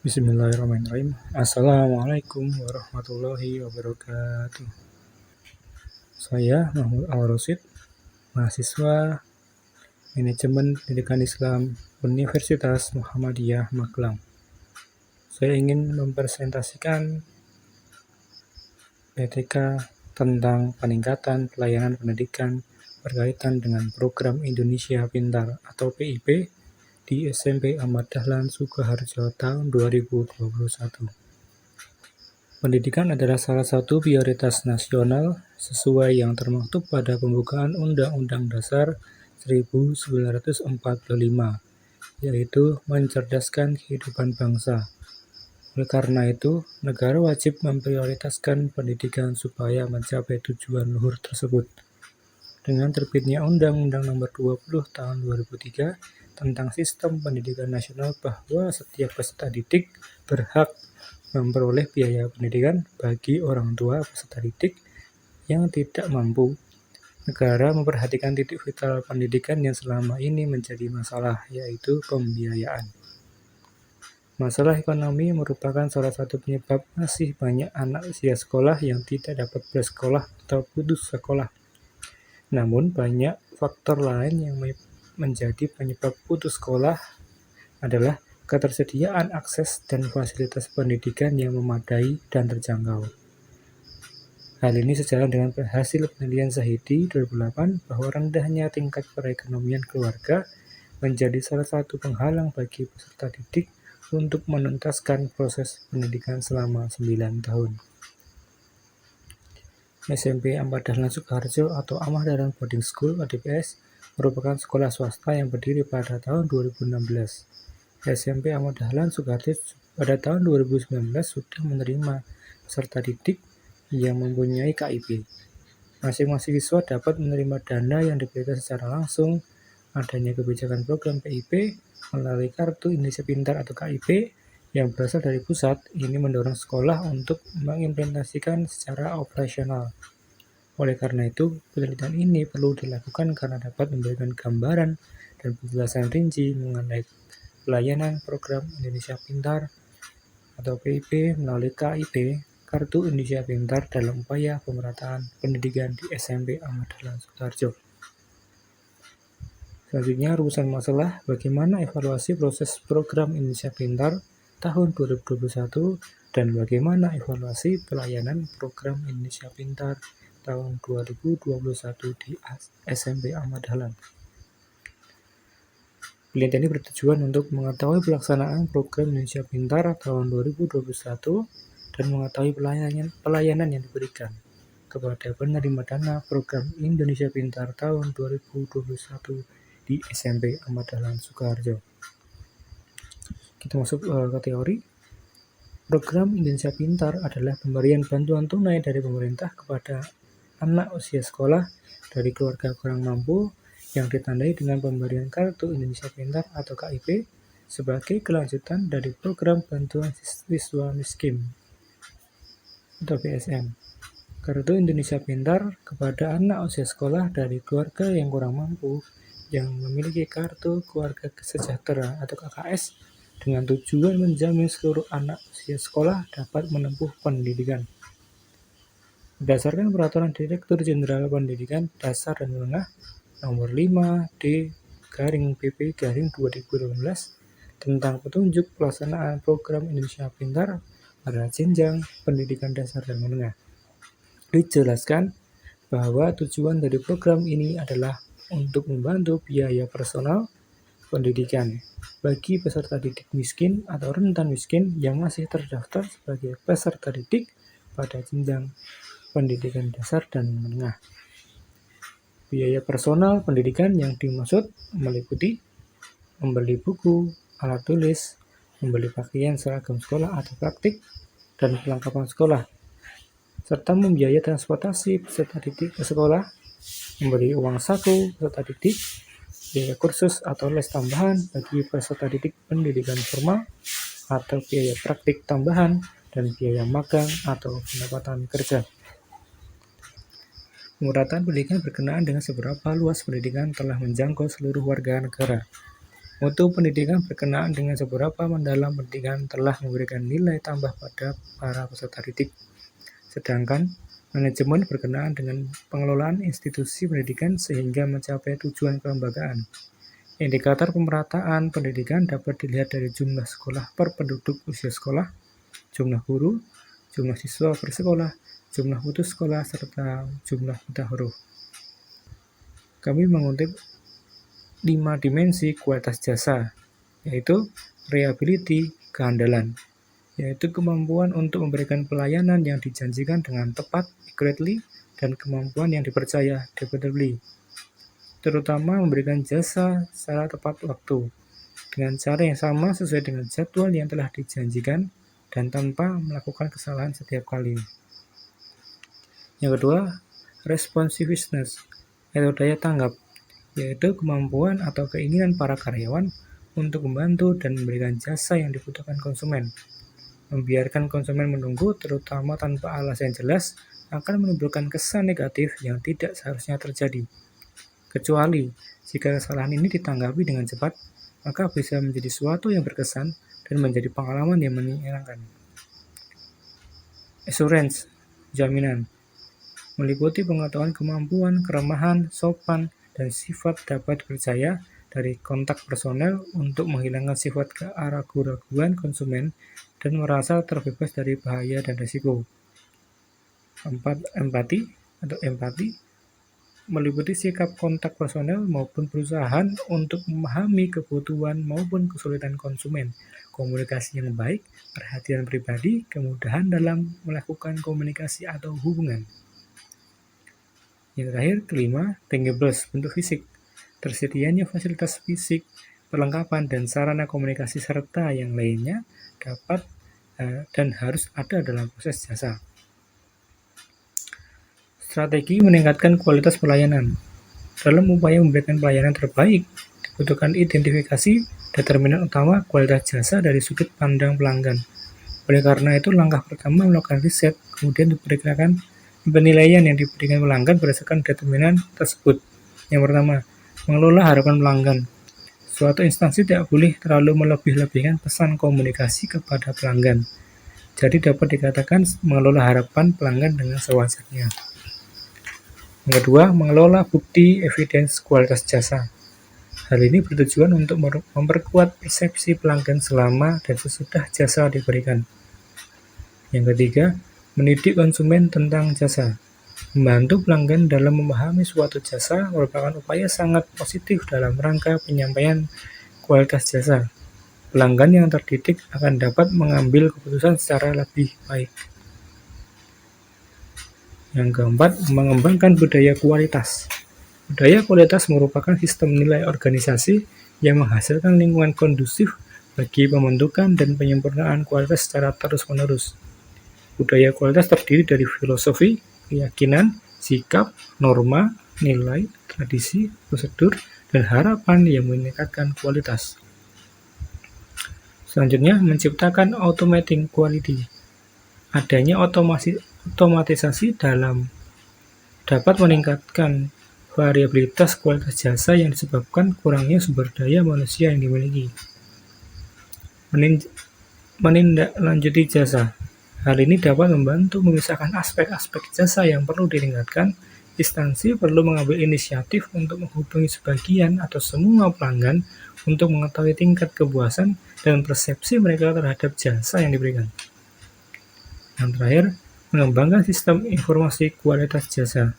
Bismillahirrahmanirrahim. Assalamualaikum warahmatullahi wabarakatuh. Saya Mahmud Al-Rosyid, mahasiswa Manajemen Pendidikan Islam Universitas Muhammadiyah Magelang. Saya ingin mempresentasikan PTK tentang peningkatan pelayanan pendidikan berkaitan dengan program Indonesia Pintar atau PIP di SMP Ahmad Dahlan Sukoharjo tahun 2021. Pendidikan adalah salah satu prioritas nasional sesuai yang termaktub pada pembukaan Undang-Undang Dasar 1945, yaitu mencerdaskan kehidupan bangsa. Oleh karena itu, negara wajib memprioritaskan pendidikan supaya mencapai tujuan luhur tersebut. Dengan terbitnya Undang-Undang Nomor 20 Tahun 2003 tentang Sistem Pendidikan Nasional bahwa setiap peserta didik berhak memperoleh biaya pendidikan bagi orang tua peserta didik yang tidak mampu. Negara memperhatikan titik vital pendidikan yang selama ini menjadi masalah, yaitu pembiayaan. Masalah ekonomi merupakan salah satu penyebab masih banyak anak usia sekolah yang tidak dapat bersekolah atau putus sekolah. Namun, banyak faktor lain yang menjadi penyebab putus sekolah adalah ketersediaan akses dan fasilitas pendidikan yang memadai dan terjangkau. Hal ini sejalan dengan hasil penelitian Zahidi 2008 bahwa rendahnya tingkat perekonomian keluarga menjadi salah satu penghalang bagi peserta didik untuk menuntaskan proses pendidikan selama 9 tahun. SMP Ahmad Dahlan Sukoharjo atau Ahmad Dahlan Boarding School (ADBS) merupakan sekolah swasta yang berdiri pada tahun 2016. SMP Ahmad Dahlan Sukoharjo pada tahun 2019 sudah menerima peserta didik yang mempunyai KIP. Masing-masing siswa dapat menerima dana yang diberikan secara langsung. Adanya kebijakan program PIP melalui Kartu Indonesia Pintar atau KIP yang berasal dari pusat, ini mendorong sekolah untuk mengimplementasikan secara operasional. Oleh karena itu, penelitian ini perlu dilakukan karena dapat memberikan gambaran dan penjelasan rinci mengenai pelayanan program Indonesia Pintar atau PIP melalui KIP, Kartu Indonesia Pintar dalam upaya pemerataan pendidikan di SMP Ahmad Dahlan Sukoharjo. Selanjutnya, rumusan masalah bagaimana evaluasi proses program Indonesia Pintar tahun 2021 dan bagaimana evaluasi pelayanan program Indonesia Pintar tahun 2021 di SMP Ahmad Dahlan. Penelitian ini bertujuan untuk mengetahui pelaksanaan program Indonesia Pintar tahun 2021 dan mengetahui pelayanan yang diberikan kepada penerima dana program Indonesia Pintar tahun 2021 di SMP Ahmad Dahlan Sukoharjo. Kita masuk ke teori. Program Indonesia Pintar adalah pemberian bantuan tunai dari pemerintah kepada anak usia sekolah dari keluarga kurang mampu yang ditandai dengan pemberian Kartu Indonesia Pintar atau KIP sebagai kelanjutan dari program bantuan siswa miskin atau PSM. Kartu Indonesia Pintar kepada anak usia sekolah dari keluarga yang kurang mampu yang memiliki Kartu Keluarga Sejahtera atau KKS dengan tujuan menjamin seluruh anak usia sekolah dapat menempuh pendidikan. Berdasarkan Peraturan Direktur Jenderal Pendidikan Dasar dan Menengah Nomor 5/D/PP/2018 tentang petunjuk pelaksanaan program Indonesia Pintar pada jenjang pendidikan dasar dan menengah. Dijelaskan bahwa tujuan dari program ini adalah untuk membantu biaya personal pendidikan bagi peserta didik miskin atau rentan miskin yang masih terdaftar sebagai peserta didik pada jenjang pendidikan dasar dan menengah. Biaya personal pendidikan yang dimaksud meliputi membeli buku, alat tulis, membeli pakaian seragam sekolah atau praktik, dan perlengkapan sekolah, serta membiayai transportasi peserta didik ke sekolah, memberi uang saku peserta didik, biaya kursus atau les tambahan bagi peserta didik pendidikan formal, atau biaya praktik tambahan, dan biaya magang atau pendapatan kerja. Pemerataan pendidikan berkenaan dengan seberapa luas pendidikan telah menjangkau seluruh warga negara. Mutu pendidikan berkenaan dengan seberapa mendalam pendidikan telah memberikan nilai tambah pada para peserta didik. Sedangkan manajemen berkenaan dengan pengelolaan institusi pendidikan sehingga mencapai tujuan kelembagaan. Indikator pemerataan pendidikan dapat dilihat dari jumlah sekolah per penduduk usia sekolah, jumlah guru, jumlah siswa per sekolah, jumlah putus sekolah, serta jumlah buta huruf. Kami mengutip 5 dimensi kualitas jasa, yaitu reliability, kehandalan, yaitu kemampuan untuk memberikan pelayanan yang dijanjikan dengan tepat, accurately, dan kemampuan yang dipercaya, dependably, terutama memberikan jasa secara tepat waktu, dengan cara yang sama sesuai dengan jadwal yang telah dijanjikan, dan tanpa melakukan kesalahan setiap kali. Yang kedua, responsiveness, atau daya tanggap, yaitu kemampuan atau keinginan para karyawan untuk membantu dan memberikan jasa yang dibutuhkan konsumen. Membiarkan konsumen menunggu, terutama tanpa alasan jelas, akan menimbulkan kesan negatif yang tidak seharusnya terjadi. Kecuali jika kesalahan ini ditanggapi dengan cepat, maka bisa menjadi sesuatu yang berkesan dan menjadi pengalaman yang menyenangkan. Assurance, jaminan, meliputi pengetahuan kemampuan, keramahan, sopan, dan sifat dapat dipercaya dari kontak personel untuk menghilangkan sifat keraguan konsumen dan merasa terbebas dari bahaya dan risiko. 4. Empati meliputi sikap kontak personel maupun perusahaan untuk memahami kebutuhan maupun kesulitan konsumen, komunikasi yang baik, perhatian pribadi, kemudahan dalam melakukan komunikasi atau hubungan. Yang terakhir, kelima, tangibles, bentuk fisik, tersedianya fasilitas fisik, perlengkapan, dan sarana komunikasi serta yang lainnya dapat dan harus ada dalam proses jasa. Strategi meningkatkan kualitas pelayanan. Dalam upaya memberikan pelayanan terbaik, dibutuhkan identifikasi determinan utama kualitas jasa dari sudut pandang pelanggan. Oleh karena itu, langkah pertama melakukan riset, kemudian diperkirakan penilaian yang diberikan pelanggan berdasarkan determinan tersebut. Yang pertama, mengelola harapan pelanggan. Suatu instansi tidak boleh terlalu melebih-lebihkan pesan komunikasi kepada pelanggan. Jadi dapat dikatakan mengelola harapan pelanggan dengan sewajarnya. Yang kedua, mengelola bukti evidence kualitas jasa. Hal ini bertujuan untuk memperkuat persepsi pelanggan selama dan sesudah jasa diberikan. Yang ketiga, mendidik konsumen tentang jasa. Membantu pelanggan dalam memahami suatu jasa merupakan upaya sangat positif dalam rangka penyampaian kualitas jasa. Pelanggan yang terdidik akan dapat mengambil keputusan secara lebih baik. Yang keempat, mengembangkan budaya kualitas. Budaya kualitas merupakan sistem nilai organisasi yang menghasilkan lingkungan kondusif bagi pembentukan dan penyempurnaan kualitas secara terus-menerus. Budaya kualitas terdiri dari filosofi, keyakinan, sikap, norma, nilai, tradisi, prosedur, dan harapan yang meningkatkan kualitas. Selanjutnya, menciptakan automating quality. Adanya otomatisasi dapat meningkatkan variabilitas kualitas jasa yang disebabkan kurangnya sumber daya manusia yang dimiliki. Menindaklanjuti jasa. Hal ini dapat membantu memisahkan aspek-aspek jasa yang perlu ditingkatkan. Instansi perlu mengambil inisiatif untuk menghubungi sebagian atau semua pelanggan untuk mengetahui tingkat kepuasan dan persepsi mereka terhadap jasa yang diberikan. Yang terakhir, mengembangkan sistem informasi kualitas jasa.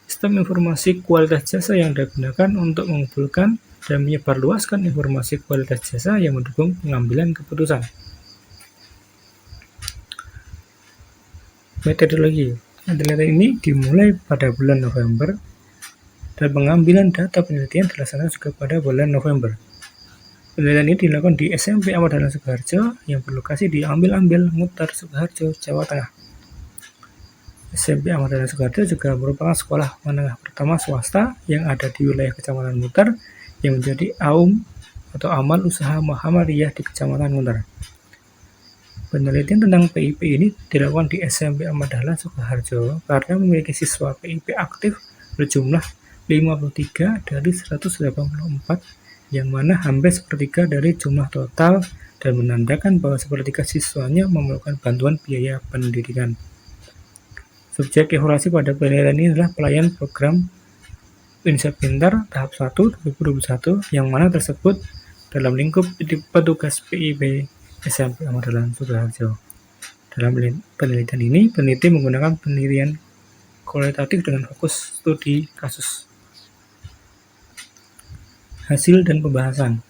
Sistem informasi kualitas jasa yang digunakan untuk mengumpulkan dan menyebarluaskan informasi kualitas jasa yang mendukung pengambilan keputusan. Metodologi ini dimulai pada bulan November dan pengambilan data penelitian dilaksanakan juga pada bulan November. Penelitian ini dilakukan di SMP Ahmad Dahlan Sukoharjo yang berlokasi di Ambil-Ambil, Ngutar, Sukoharjo, Jawa Tengah. SMP Ahmad Dahlan Sukoharjo juga merupakan sekolah menengah pertama swasta yang ada di wilayah Kecamatan Ngutar yang menjadi atau amal usaha Muhammadiyah di Kecamatan Ngutar. Penelitian tentang PIP ini dilakukan di SMP Ahmad Dahlan Sukoharjo karena memiliki siswa PIP aktif berjumlah 53 dari 184 yang mana hampir sepertiga dari jumlah total dan menandakan bahwa sepertiga siswanya memerlukan bantuan biaya pendidikan. Subjek evaluasi pada penilaian ini adalah pelayan program Indonesia Pintar tahap 1 2021 yang mana tersebut dalam lingkup petugas PIP SMP Ahmad Dahlan Sukoharjo. Dalam penelitian ini, peneliti menggunakan penelitian kualitatif dengan fokus studi kasus. Hasil dan pembahasan.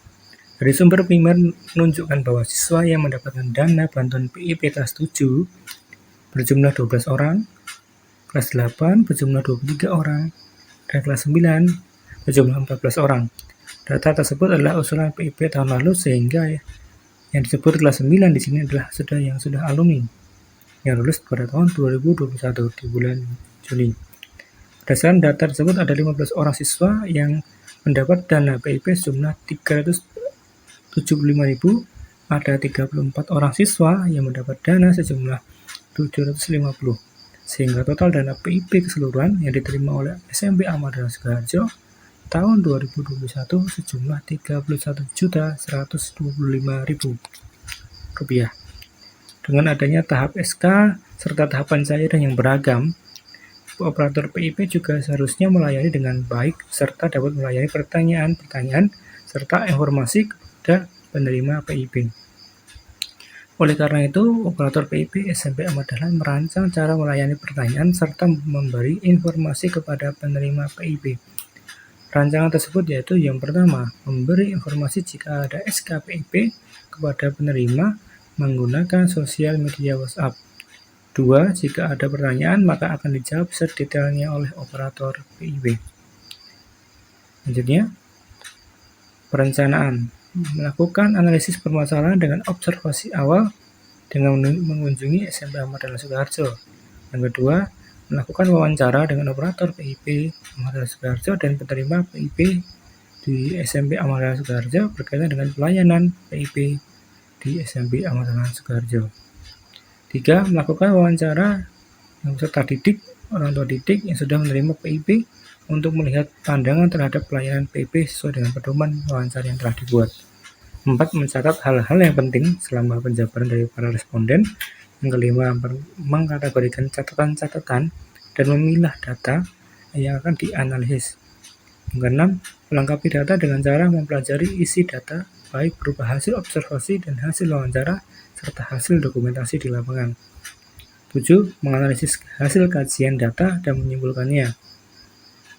Dari sumber primer menunjukkan bahwa siswa yang mendapatkan dana bantuan PIP kelas 7 berjumlah 12 orang, kelas 8 berjumlah 23 orang, dan kelas 9 berjumlah 14 orang. Data tersebut adalah usulan PIP tahun lalu sehingga yang disebut kelas 9 di sini adalah yang sudah alumni yang lulus pada tahun 2021 di bulan Juni. Berdasarkan data tersebut ada 15 orang siswa yang mendapat dana PIP sejumlah 375.000, ada 34 orang siswa yang mendapat dana sejumlah 750, sehingga total dana PIP keseluruhan yang diterima oleh SMP Ahmad Dahlan Sukoharjo tahun 2021 sejumlah Rp31.125.000. Dengan adanya tahap SK serta tahap pencairan yang beragam, operator PIP juga seharusnya melayani dengan baik serta dapat melayani pertanyaan-pertanyaan serta informasi kepada penerima PIP. Oleh karena itu, operator PIP SMP Ahmad Dahlan merancang cara melayani pertanyaan serta memberi informasi kepada penerima PIP. Rancangan tersebut yaitu yang pertama, memberi informasi jika ada SK PIP kepada penerima menggunakan sosial media WhatsApp. 2. Jika ada pertanyaan, maka akan dijawab sedetailnya oleh operator PIP. Selanjutnya, perencanaan. Melakukan analisis permasalahan dengan observasi awal dengan mengunjungi SMP Ahmad Dahlan Sukoharjo. Yang kedua, melakukan wawancara dengan operator PIP Ahmad Dahlan Sukoharjo dan penerima PIP di SMP Ahmad Dahlan Sukoharjo berkaitan dengan pelayanan PIP di SMP Ahmad Dahlan Sukoharjo. 3. Melakukan wawancara dengan peserta didik, orang tua didik yang sudah menerima PIP untuk melihat pandangan terhadap pelayanan PIP sesuai dengan pedoman wawancara yang telah dibuat. 4. Mencatat hal-hal yang penting selama penjabaran dari para responden. Yang kelima, mengkategorikan catatan-catatan dan memilah data yang akan dianalisis. Yang keenam, melengkapi data dengan cara mempelajari isi data, baik berupa hasil observasi dan hasil wawancara, serta hasil dokumentasi di lapangan. 7. Menganalisis hasil kajian data dan menyimpulkannya.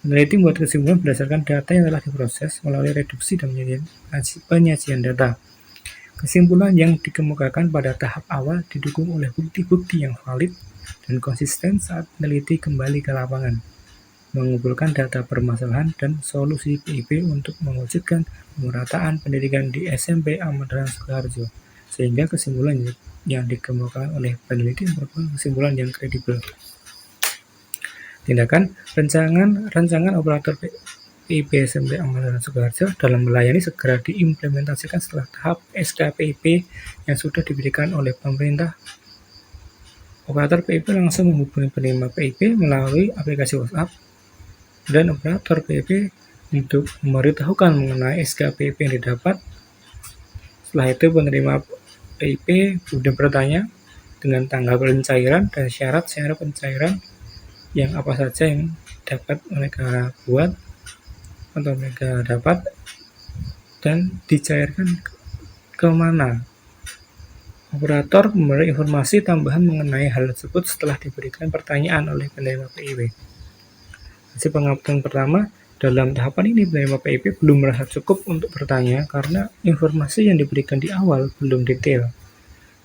Peneliti membuat kesimpulan berdasarkan data yang telah diproses melalui reduksi dan penyajian data. Kesimpulan yang dikemukakan pada tahap awal didukung oleh bukti-bukti yang valid dan konsisten saat peneliti kembali ke lapangan, mengumpulkan data permasalahan dan solusi PIP untuk mewujudkan pemerataan pendidikan di SMP Ahmad Dahlan Sukoharjo, sehingga kesimpulan yang dikemukakan oleh peneliti merupakan kesimpulan yang kredibel. Tindakan rancangan operator PIP SMP Ahmad Dahlan Sukoharjo dalam melayani segera diimplementasikan setelah tahap SK PIP yang sudah diberikan oleh pemerintah. Operator PIP langsung menghubungi penerima PIP melalui aplikasi WhatsApp dan operator PIP untuk memberitahukan mengenai SK PIP yang didapat. Setelah itu penerima PIP kemudian bertanya dengan tanggal pencairan dan syarat-syarat pencairan yang apa saja yang dapat mereka buat atau mereka dapat dan dicairkan ke mana. Operator memberi informasi tambahan mengenai hal tersebut setelah diberikan pertanyaan oleh penerima PIP. Hasil pengamatan pertama, dalam tahapan ini penerima PIP belum merasa cukup untuk bertanya karena informasi yang diberikan di awal belum detail.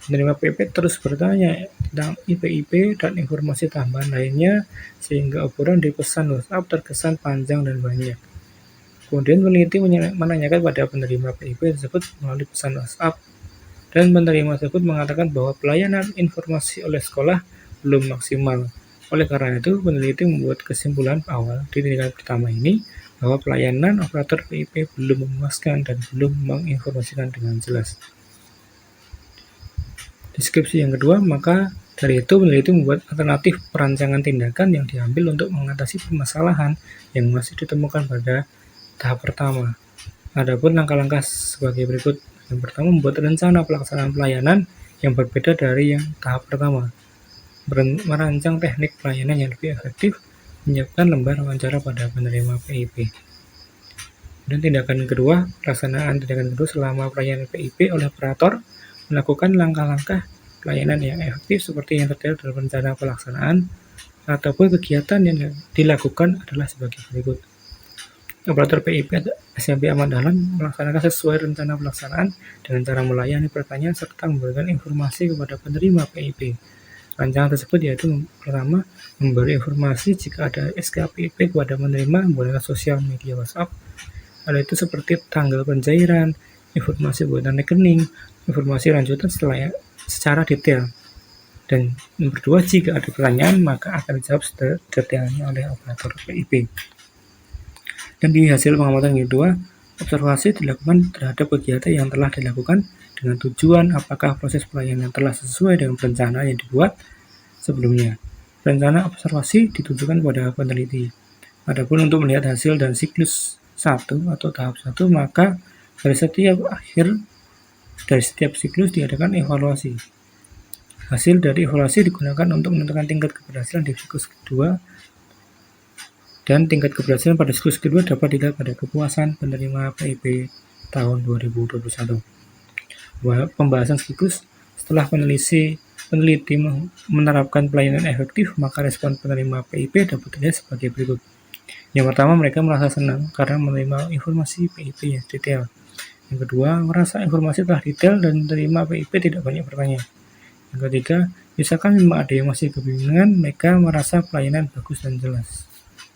Penerima PIP terus bertanya tentang IP dan informasi tambahan lainnya sehingga obrolan di pesan WhatsApp terkesan panjang dan banyak. Kemudian peneliti menanyakan pada penerima PIP tersebut melalui pesan WhatsApp dan penerima tersebut mengatakan bahwa pelayanan informasi oleh sekolah belum maksimal. Oleh karena itu, peneliti membuat kesimpulan awal di tindakan pertama ini bahwa pelayanan operator PIP belum memuaskan dan belum menginformasikan dengan jelas. Deskripsi yang kedua, maka dari itu peneliti membuat alternatif perancangan tindakan yang diambil untuk mengatasi permasalahan yang masih ditemukan pada tahap pertama. Adapun langkah-langkah sebagai berikut. Yang pertama, membuat rencana pelaksanaan pelayanan yang berbeda dari yang tahap pertama. Merancang teknik pelayanan yang lebih efektif, menyiapkan lembar wawancara pada penerima PIP. Dan tindakan kedua, pelaksanaan tindakan kedua selama pelayanan PIP oleh operator melakukan langkah-langkah pelayanan yang efektif seperti yang tertera dalam rencana pelaksanaan ataupun kegiatan yang dilakukan adalah sebagai berikut. Operator PIP SMP Ahmad Dahlan melaksanakan sesuai rencana pelaksanaan dengan cara melayani pertanyaan serta memberikan informasi kepada penerima PIP. Rancangan tersebut yaitu pertama, memberi informasi jika ada SK PIP kepada penerima menggunakan sosial media WhatsApp. Hal itu seperti tanggal pencairan, informasi buatan rekening, informasi lanjutan secara detail. Dan nomor 2, jika ada pertanyaan maka akan dijawab detailnya oleh operator PIP. Dan di hasil pengamatan yang kedua, observasi dilakukan terhadap kegiatan yang telah dilakukan dengan tujuan apakah proses pelayanan telah sesuai dengan rencana yang dibuat sebelumnya. Rencana observasi ditujukan pada peneliti. Adapun untuk melihat hasil dan siklus 1 atau tahap 1, maka dari setiap siklus diadakan evaluasi. Hasil dari evaluasi digunakan untuk menentukan tingkat keberhasilan di siklus kedua, dan tingkat keberhasilan pada siklus kedua dapat dilihat pada kepuasan penerima PIP tahun 2021. Pembahasan siklus. Setelah peneliti menerapkan pelayanan efektif, maka respon penerima PIP dapat dilihat sebagai berikut. Yang pertama, mereka merasa senang karena menerima informasi PIP yang detail. Yang kedua, merasa informasi telah detail dan menerima PIP tidak banyak bertanya. Yang ketiga, misalkan memang ada yang masih kebingungan, mereka merasa pelayanan bagus dan jelas.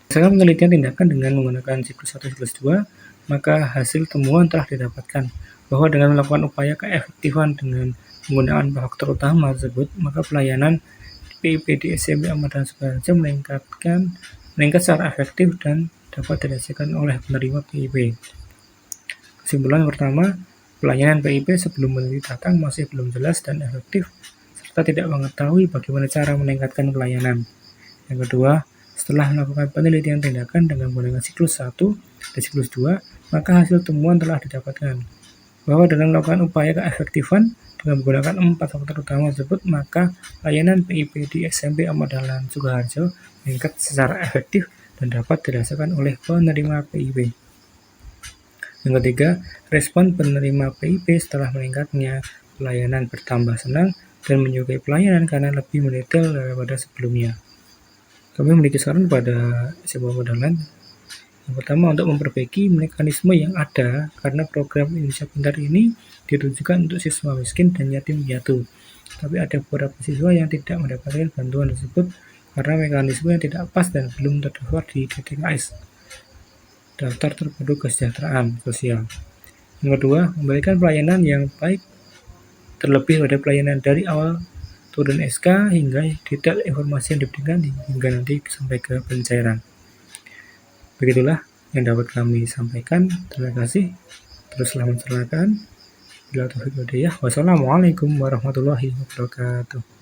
Berdasarkan penelitian tindakan dengan menggunakan siklus 1 siklus 2, maka hasil temuan telah didapatkan bahwa dengan melakukan upaya keefektifan dengan penggunaan faktor utama tersebut, maka pelayanan PIP di SMP Ahmad Dahlan Sukoharjo meningkat secara efektif dan dapat dirasakan oleh penerima PIP. Kesimpulan pertama, pelayanan PIP sebelum peneliti datang masih belum jelas dan efektif, serta tidak mengetahui bagaimana cara meningkatkan pelayanan. Yang kedua, setelah melakukan penelitian tindakan dengan menggunakan siklus 1 dan siklus 2, maka hasil temuan telah didapatkan bahwa dengan melakukan upaya keefektifan dengan menggunakan 4 faktor utama tersebut, maka layanan PIP di SMP Ahmad Dahlan Sukoharjo meningkat secara efektif dan dapat dirasakan oleh penerima PIP. Yang ketiga, respon penerima PIP setelah meningkatnya pelayanan bertambah senang dan menyukai pelayanan karena lebih mendetail daripada sebelumnya. Kami memiliki saran pada SMP Ahmad Dahlan. Yang pertama, untuk memperbaiki mekanisme yang ada, karena program Indonesia Pintar ini ditujukan untuk siswa miskin dan yatim piatu. Tapi ada beberapa siswa yang tidak mendapatkan bantuan tersebut karena mekanisme yang tidak pas dan belum terdaftar di DTKS, daftar terpadu kesejahteraan sosial. Yang kedua, memberikan pelayanan yang baik, terlebih pada pelayanan dari awal turun SK hingga detail informasi yang diberikan hingga nanti sampai ke pencairan. Begitulah yang dapat kami sampaikan. Terima kasih. Teruslah menceritakan. Wassalamualaikum warahmatullahi wabarakatuh.